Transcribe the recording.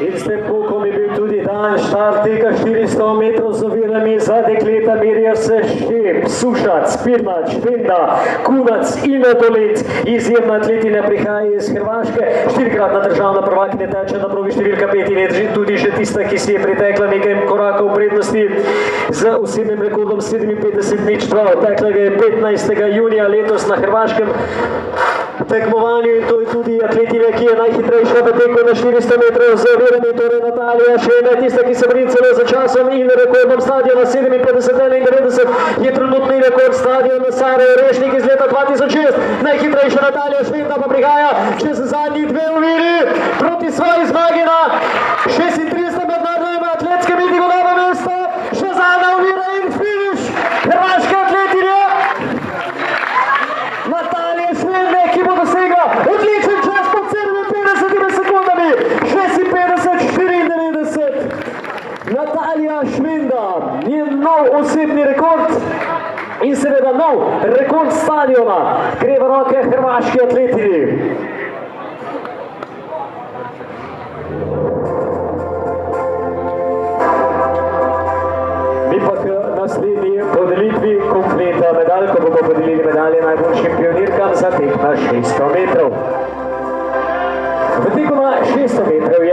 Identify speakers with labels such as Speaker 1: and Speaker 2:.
Speaker 1: In s tem pokom je bil tudi dan štart teka 400 metrov z ovirami za dekleta. Merijo se Štep, Sušac, Pirnač, Fenda, Kunac in Dolec. Izjemna atletinja prihaja iz Hrvaške, 4-kratna državna prvakinja teče na progi številka 5 in je tudi že tista, ki si je pritekla nekaj korakov prednosti z osebnim rekordom 57:02. Tekla ga je 15. junija letos na hrvaškem tekmovanju in to je tudi atletinja, ki je najhitrejša v teku na 400 metrov z ovirami, torej Natalija Švenda, tista, ki se bori celo za časom in rekordom stadiona 57:91 je trenutni rekord stadiona Sarajevo Rešnik iz leta 2006. Najhitrejša Natalija Švenda pa prihaja čez zadnji dve oviri proti svoji zmagi na 36. mednarodnem atletskem mitingu Novo mesto. Še zadnja ovira in finiš hrvaške atletinje Natalije Švende, ki bo dosegla odličen čas pod 57 sekundami, 56:94. Natalija Švenda, njen nov osebni rekord in seveda nov rekord stadiona gre v roke hrvaški atletini. Mi pa k naslednji podelitvi kompleta medalj, ko bomo podelili medalje najboljšim pionirkam za tek na 600 metrov. V teku na 600 metrov je